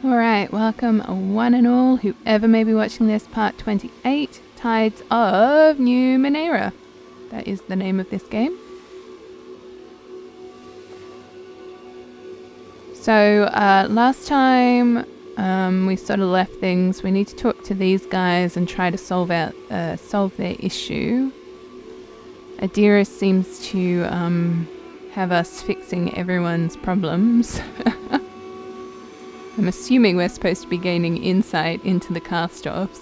Alright, welcome one and all, whoever may be watching this, part 28, Tides of Numenéra. That is the name of this game. So, last time we sort of left things. We need to talk to these guys and try to solve their issue. Adira seems to have us fixing everyone's problems. I'm assuming we're supposed to be gaining insight into the cast-offs.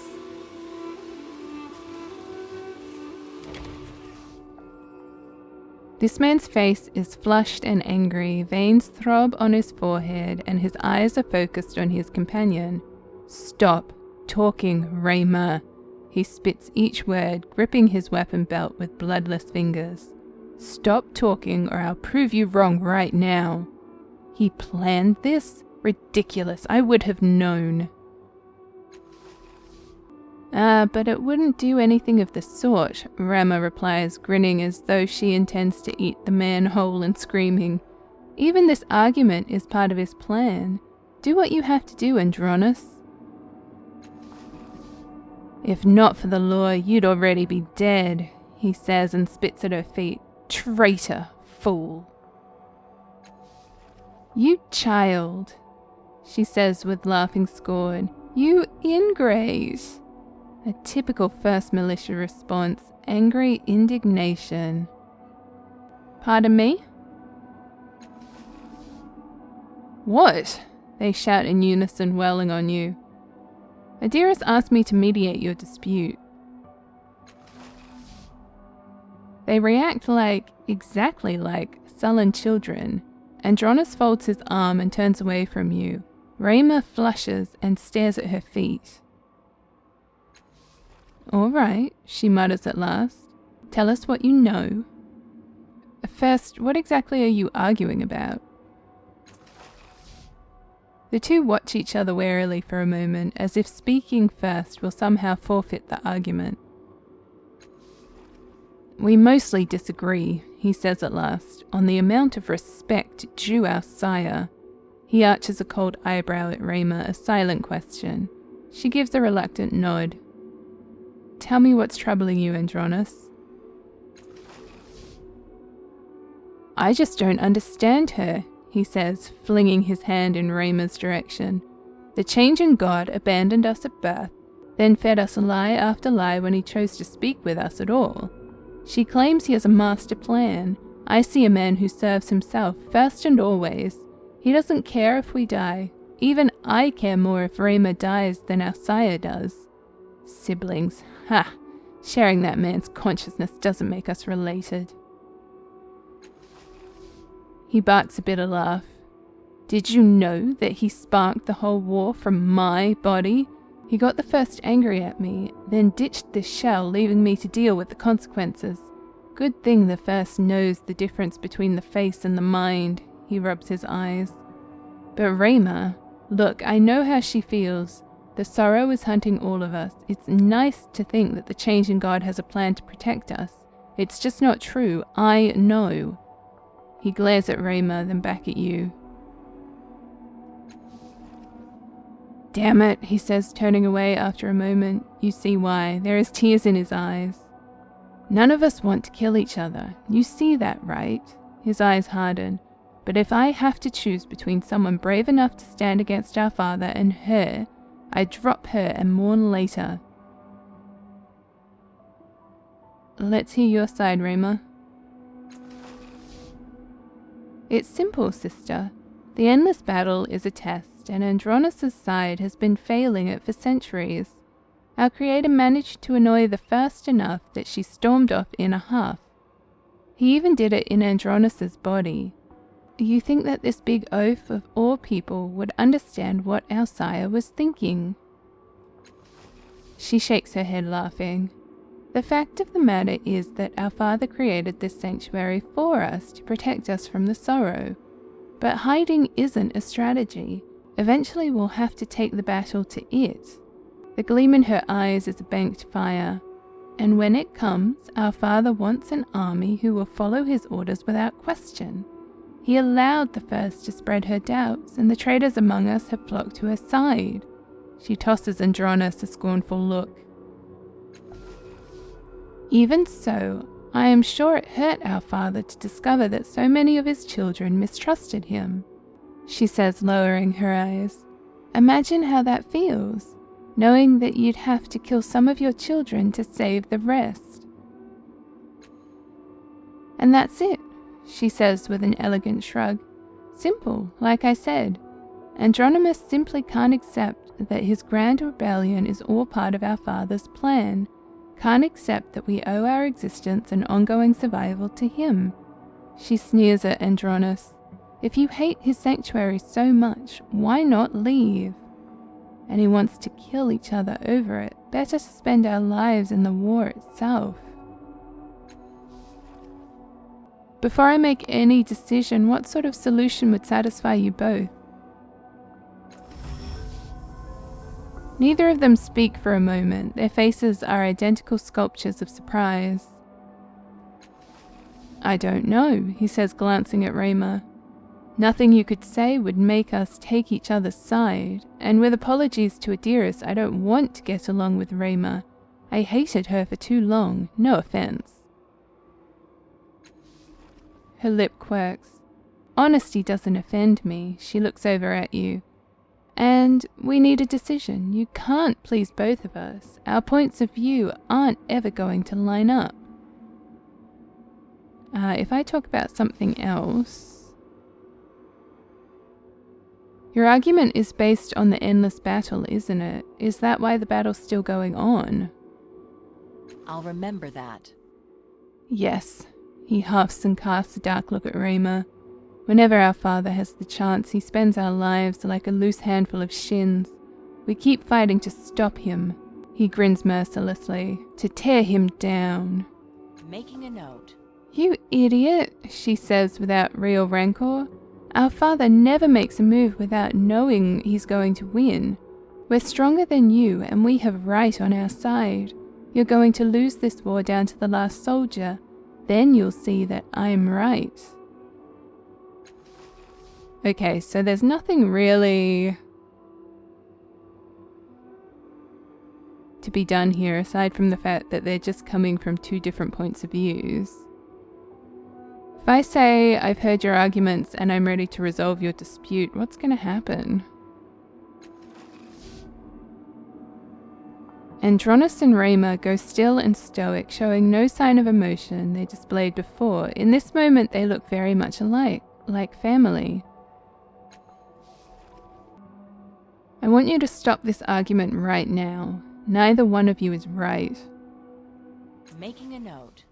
This man's face is flushed and angry, veins throb on his forehead, and his eyes are focused on his companion. "Stop talking, Rayma," he spits each word, gripping his weapon belt with bloodless fingers. "Stop talking or I'll prove you wrong right now." He planned this? Ridiculous, I would have known. But it wouldn't do anything of the sort, Rama replies, grinning as though she intends to eat the man whole and screaming. Even this argument is part of his plan. Do what you have to do, Andronis. "If not for the law, you'd already be dead," he says and spits at her feet. "Traitor, fool." "You child," she says with laughing scorn. "You ingrate." A typical first militia response, angry indignation. "Pardon me?" "What?" they shout in unison, whirling on you. "Adira's asked me to mediate your dispute." They react exactly like sullen children. Andronis folds his arm and turns away from you. Rayma flushes and stares at her feet. "All right," she mutters at last. "Tell us what you know." "First, what exactly are you arguing about?" The two watch each other warily for a moment, as if speaking first will somehow forfeit the argument. "We mostly disagree," he says at last, "on the amount of respect due our sire." He arches a cold eyebrow at Rayma, a silent question. She gives a reluctant nod. "Tell me what's troubling you, Andronis." "I just don't understand her," he says, flinging his hand in Rayma's direction. "The changing God abandoned us at birth, then fed us lie after lie when he chose to speak with us at all. She claims he has a master plan. I see a man who serves himself first and always. He doesn't care if we die. Even I care more if Rayma dies than our sire does. Siblings, ha! Sharing that man's consciousness doesn't make us related." He barks a bitter laugh. "Did you know that he sparked the whole war from my body? He got the first angry at me, then ditched this shell, leaving me to deal with the consequences. Good thing the first knows the difference between the face and the mind." He rubs his eyes. "But Rayma, look, I know how she feels. The sorrow is hunting all of us. It's nice to think that the changing God has a plan to protect us. It's just not true. I know." He glares at Rayma, then back at you. "Damn it," he says, turning away after a moment. You see why. There is tears in his eyes. "None of us want to kill each other. You see that, right?" His eyes harden. "But if I have to choose between someone brave enough to stand against our father and her, I drop her and mourn later." "Let's hear your side, Rayma." "It's simple, sister. The endless battle is a test, and Andronis' side has been failing it for centuries. Our creator managed to annoy the first enough that she stormed off in a huff. He even did it in Andronis' body. You think that this big oaf of all people would understand what our sire was thinking?" She shakes her head, laughing. "The fact of the matter is that our father created this sanctuary for us to protect us from the sorrow. But hiding isn't a strategy. Eventually we'll have to take the battle to it." The gleam in her eyes is a banked fire. "And when it comes, our father wants an army who will follow his orders without question. He allowed the first to spread her doubts, and the traitors among us have flocked to her side. She tosses Andronis a scornful look. Even so, I am sure it hurt our father to discover that so many of his children mistrusted him, she says, lowering her eyes. Imagine how that feels, knowing that you'd have to kill some of your children to save the rest. And that's it, she says with an elegant shrug. Simple, like I said. Andronimus simply can't accept that his grand rebellion is all part of our father's plan, can't accept that we owe our existence and ongoing survival to him. She sneers at Andronis. If you hate his sanctuary so much, why not leave? And he wants to kill each other over it. Better to spend our lives in the war itself. Before I make any decision, what sort of solution would satisfy you both? Neither of them speak for a moment. Their faces are identical sculptures of surprise. I don't know, he says, glancing at Rayma. Nothing you could say would make us take each other's side, and with apologies to Adiris, I don't want to get along with Rayma. I hated her for too long, no offense. Her lip quirks. Honesty doesn't offend me. She looks over at you. And we need a decision. You can't please both of us. Our points of view aren't ever going to line up. If I talk about something else... Your argument is based on the endless battle, isn't it? Is that why the battle's still going on? I'll remember that. Yes. He huffs and casts a dark look at Rayma. Whenever our father has the chance, he spends our lives like a loose handful of shins. We keep fighting to stop him. He grins mercilessly. To tear him down. Making a note. You idiot, she says without real rancor. Our father never makes a move without knowing he's going to win. We're stronger than you, and we have right on our side. You're going to lose this war down to the last soldier. Then you'll see that I'm right. Okay, so there's nothing really to be done here aside from the fact that they're just coming from two different points of views. If I say I've heard your arguments and I'm ready to resolve your dispute, what's going to happen? Andronis and Rayma go still and stoic, showing no sign of emotion they displayed before. In this moment they look very much alike, like family. I want you to stop this argument right now. Neither one of you is right. Making a note.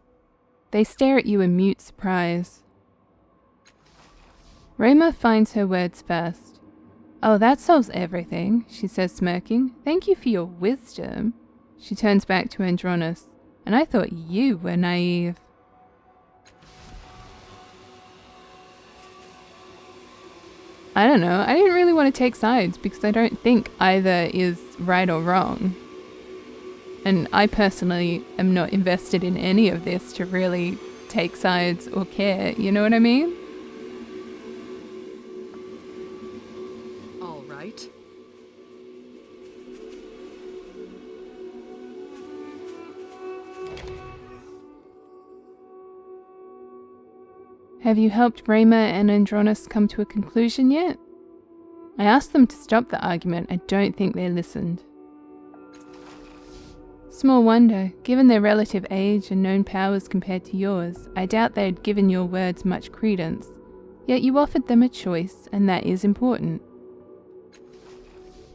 They stare at you in mute surprise. Rayma finds her words first. Oh, that solves everything, she says, smirking. Thank you for your wisdom. She turns back to Andronis. And I thought you were naive. I don't know. I didn't really want to take sides because I don't think either is right or wrong. And I personally am not invested in any of this to really take sides or care. You know what I mean? All right. Have you helped Rayma and Andronis come to a conclusion yet? I asked them to stop the argument. I don't think they listened. Small wonder, given their relative age and known powers compared to yours, I doubt they'd given your words much credence. Yet you offered them a choice, and that is important.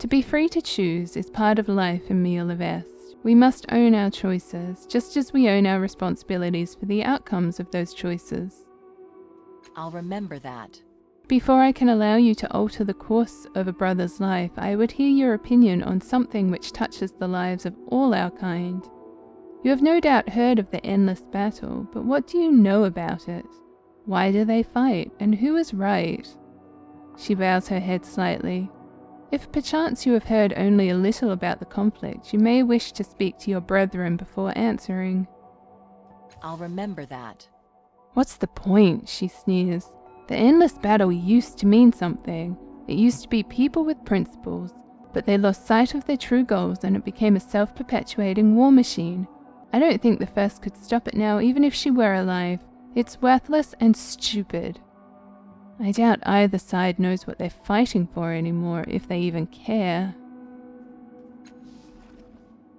To be free to choose is part of life in Mia Leveste. We must own our choices, just as we own our responsibilities for the outcomes of those choices. I'll remember that. Before I can allow you to alter the course of a brother's life, I would hear your opinion on something which touches the lives of all our kind. You have no doubt heard of the endless battle, but what do you know about it? Why do they fight, and who is right? She bows her head slightly. If perchance you have heard only a little about the conflict, you may wish to speak to your brethren before answering. I'll remember that. What's the point? She sneers. The endless battle used to mean something. It used to be people with principles, but they lost sight of their true goals and it became a self-perpetuating war machine. I don't think the First could stop it now, even if she were alive. It's worthless and stupid. I doubt either side knows what they're fighting for anymore, if they even care.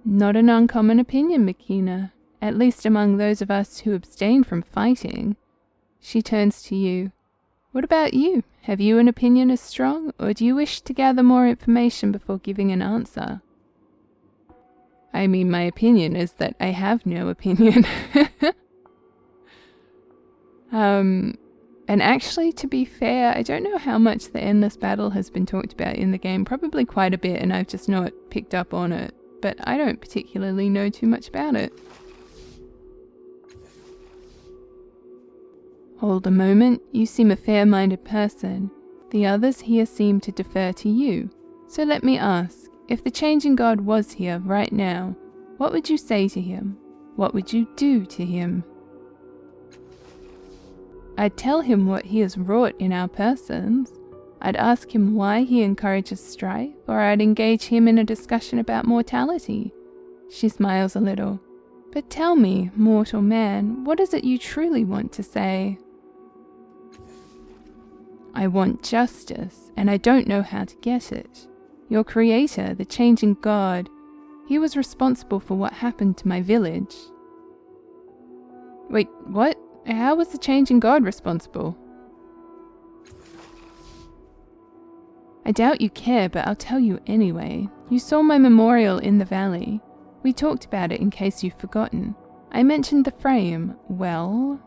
Not an uncommon opinion, Makina, at least among those of us who abstain from fighting. She turns to you. What about you? Have you an opinion as strong, or do you wish to gather more information before giving an answer? I mean, my opinion is that I have no opinion. And actually, to be fair, I don't know how much the endless battle has been talked about in the game. Probably quite a bit, and I've just not picked up on it. But I don't particularly know too much about it. Hold a moment. You seem a fair-minded person. The others here seem to defer to you. So let me ask, if the changing god was here right now, what would you say to him? What would you do to him? I'd tell him what he has wrought in our persons. I'd ask him why he encourages strife, or I'd engage him in a discussion about mortality. She smiles a little. But tell me, mortal man, what is it you truly want to say? I want justice, and I don't know how to get it. Your creator, the changing god, he was responsible for what happened to my village. Wait, what? How was the changing god responsible? I doubt you care, but I'll tell you anyway. You saw my memorial in the valley. We talked about it in case you've forgotten. I mentioned the frame. Well,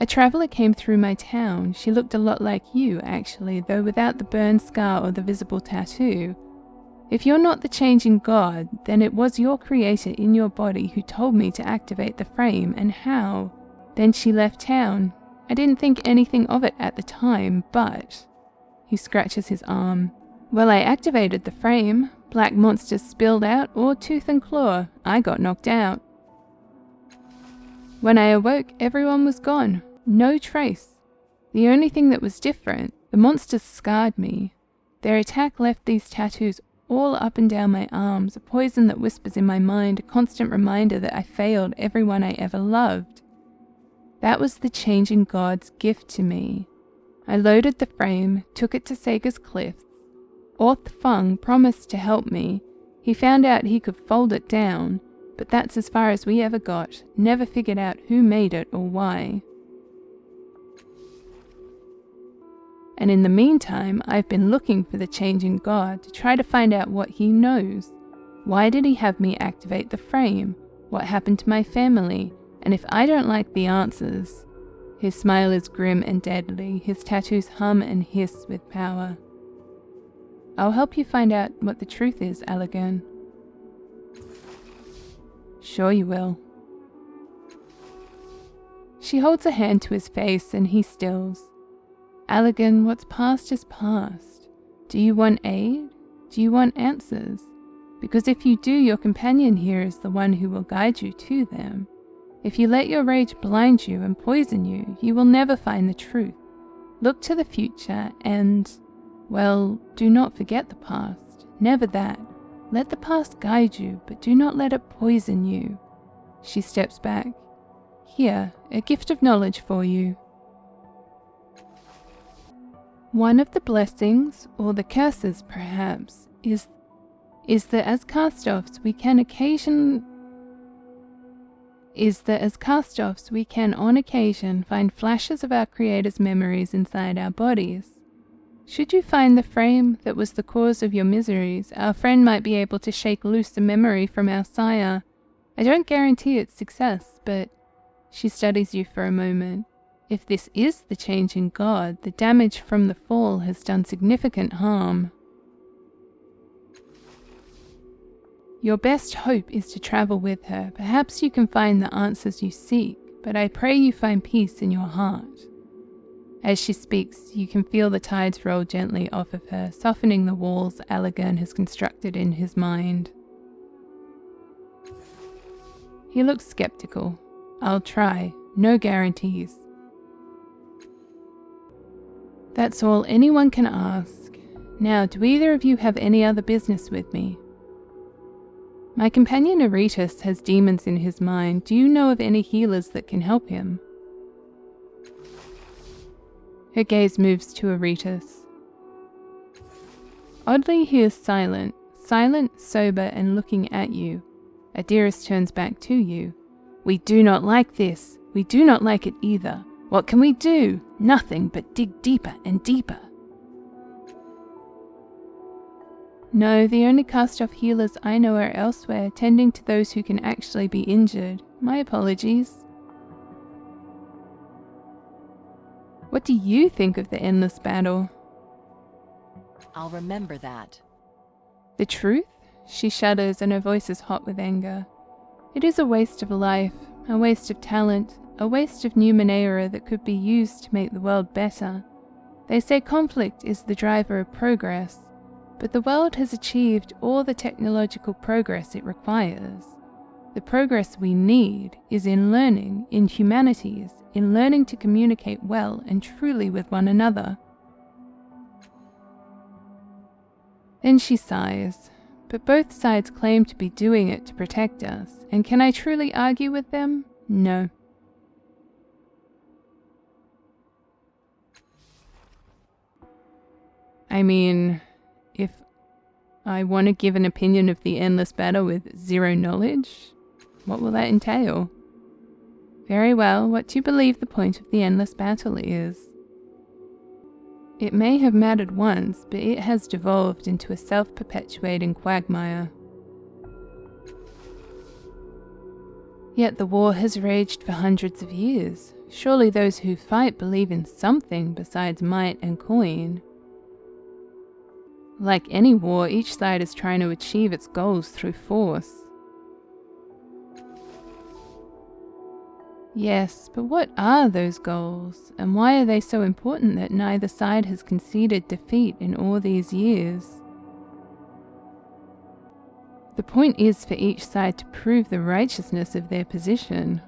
a traveller came through my town. She looked a lot like you, actually, though without the burn scar or the visible tattoo. If you're not the changing god, then it was your creator in your body who told me to activate the frame, and how. Then she left town. I didn't think anything of it at the time, but... He scratches his arm. Well, I activated the frame. Black monsters spilled out, or tooth and claw. I got knocked out. When I awoke, everyone was gone. No trace. The only thing that was different, the monsters scarred me. Their attack left these tattoos all up and down my arms, a poison that whispers in my mind, a constant reminder that I failed everyone I ever loved. That was the changing god's gift to me. I loaded the frame, took it to Sega's cliffs. Orth Fung promised to help me. He found out he could fold it down, but that's as far as we ever got. Never figured out who made it or why. And in the meantime, I've been looking for the changing god to try to find out what he knows. Why did he have me activate the frame? What happened to my family? And if I don't like the answers... His smile is grim and deadly. His tattoos hum and hiss with power. I'll help you find out what the truth is, Allegan. Sure you will. She holds a hand to his face and he stills. Allegan, what's past is past. Do you want aid? Do you want answers? Because if you do, your companion here is the one who will guide you to them. If you let your rage blind you and poison you, you will never find the truth. Look to the future and, well, do not forget the past. Never that. Let the past guide you, but do not let it poison you. She steps back. Here, a gift of knowledge for you. One of the blessings, or the curses perhaps, is that as cast-offs we can on occasion find flashes of our Creator's memories inside our bodies. Should you find the frame that was the cause of your miseries, our friend might be able to shake loose a memory from our sire. I don't guarantee its success, but... She studies you for a moment. If this is the changing god, the damage from the fall has done significant harm. Your best hope is to travel with her. Perhaps you can find the answers you seek, but I pray you find peace in your heart. As she speaks, you can feel the tides roll gently off of her, softening the walls Allegan has constructed in his mind. He looks skeptical. I'll try. No guarantees. That's all anyone can ask. Now, do either of you have any other business with me? My companion Aretus has demons in his mind. Do you know of any healers that can help him? Her gaze moves to Aretus. Oddly, he is silent, sober, and looking at you. Adiris turns back to you. We do not like this. We do not like it either. What can we do? Nothing but dig deeper and deeper. No, the only cast-off healers I know are elsewhere, tending to those who can actually be injured. My apologies. What do you think of the endless battle? I'll remember that. The truth? She shudders and her voice is hot with anger. It is a waste of life, a waste of talent, a waste of Numenéra that could be used to make the world better. They say conflict is the driver of progress, but the world has achieved all the technological progress it requires. The progress we need is in learning, in humanities, in learning to communicate well and truly with one another. Then she sighs. But both sides claim to be doing it to protect us, and can I truly argue with them? No. I mean, if I want to give an opinion of the endless battle with zero knowledge, what will that entail? Very well, what do you believe the point of the endless battle is? It may have mattered once, but it has devolved into a self-perpetuating quagmire. Yet the war has raged for hundreds of years. Surely those who fight believe in something besides might and coin. Like any war, each side is trying to achieve its goals through force. Yes, but what are those goals, and why are they so important that neither side has conceded defeat in all these years? The point is for each side to prove the righteousness of their position.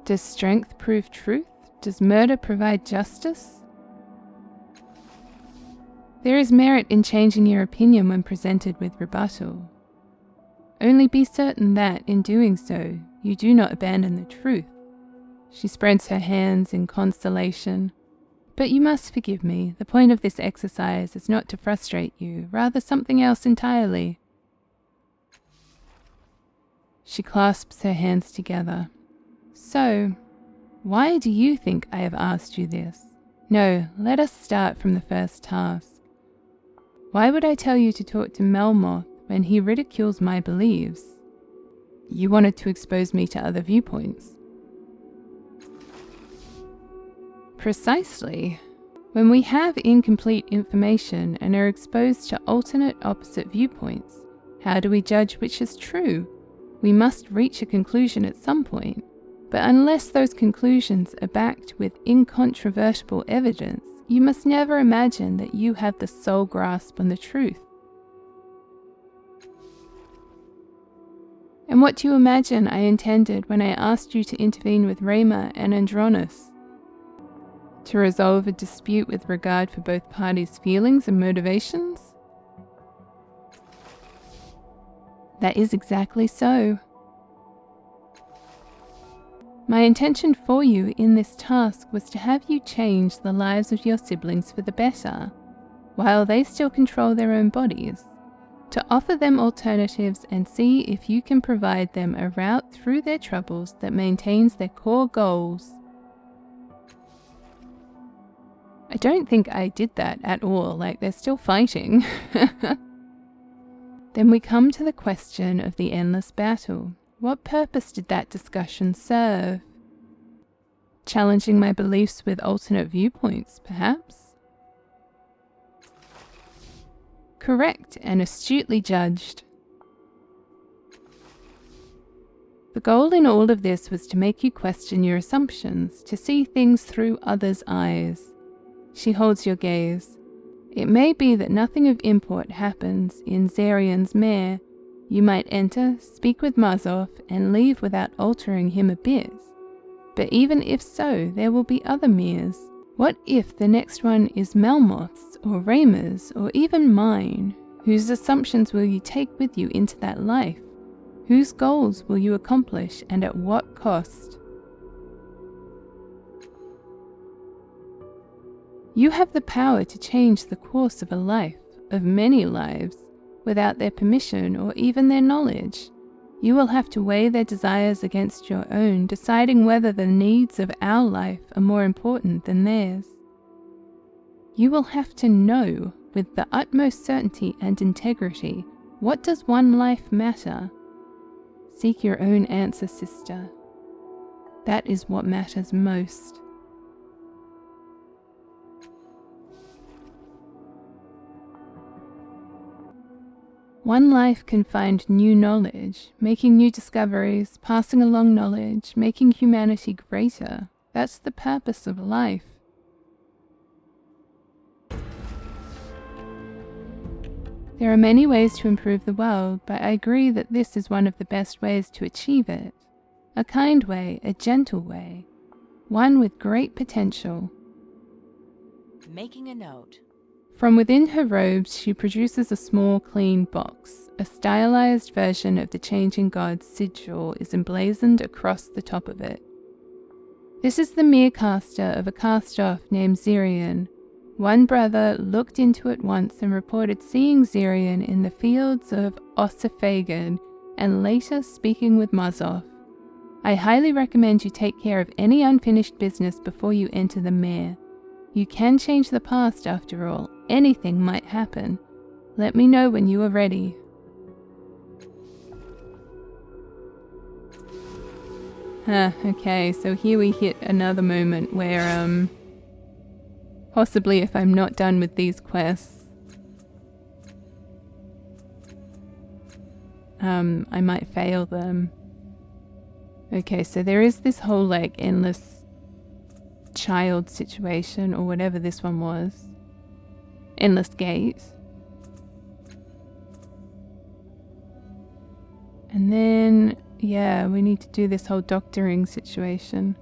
Does strength prove truth? Does murder provide justice? There is merit in changing your opinion when presented with rebuttal. Only be certain that, in doing so, you do not abandon the truth. She spreads her hands in consolation. But you must forgive me. The point of this exercise is not to frustrate you, rather something else entirely. She clasps her hands together. So, why do you think I have asked you this? No, let us start from the first task. Why would I tell you to talk to Melmoth when he ridicules my beliefs? You wanted to expose me to other viewpoints. Precisely. When we have incomplete information and are exposed to alternate opposite viewpoints, how do we judge which is true? We must reach a conclusion at some point, but unless those conclusions are backed with incontrovertible evidence, you must never imagine that you have the sole grasp on the truth. And what do you imagine I intended when I asked you to intervene with Rayma and Andronis? To resolve a dispute with regard for both parties' feelings and motivations? That is exactly so. My intention for you in this task was to have you change the lives of your siblings for the better, while they still control their own bodies. To offer them alternatives and see if you can provide them a route through their troubles that maintains their core goals. I don't think I did that at all, like they're still fighting. Then we come to the question of the endless battle. What purpose did that discussion serve? Challenging my beliefs with alternate viewpoints, perhaps? Correct and astutely judged. The goal in all of this was to make you question your assumptions, to see things through others' eyes. She holds your gaze. It may be that nothing of import happens in Zarian's mare. You might enter, speak with Mazov, and leave without altering him a bit. But even if so, there will be other mirrors. What if the next one is Melmoth's, or Raymer's, or even mine? Whose assumptions will you take with you into that life? Whose goals will you accomplish, and at what cost? You have the power to change the course of a life, of many lives, without their permission or even their knowledge. You will have to weigh their desires against your own, deciding whether the needs of our life are more important than theirs. You will have to know, with the utmost certainty and integrity, what does one life matter? Seek your own answer, sister. That is what matters most. One life can find new knowledge, making new discoveries, passing along knowledge, making humanity greater. That's the purpose of life. There are many ways to improve the world, but I agree that this is one of the best ways to achieve it. A kind way, a gentle way, one with great potential. Making a note. From within her robes, she produces a small, clean box. A stylized version of the changing god's sigil is emblazoned across the top of it. This is the mere caster of a cast-off named Zirian. One brother looked into it once and reported seeing Zirian in the fields of Ossifagard and later speaking with Mazzoth. I highly recommend you take care of any unfinished business before you enter the mare. You can change the past after all. Anything might happen. Let me know when you are ready. Okay, so here we hit another moment where, possibly if I'm not done with these quests, I might fail them. Okay, so there is this whole, like, endless child situation, or whatever this one was. Endless gate. And then, yeah, we need to do this whole doctoring situation.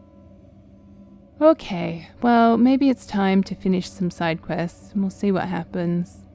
Okay, well, maybe it's time to finish some side quests, and we'll see what happens.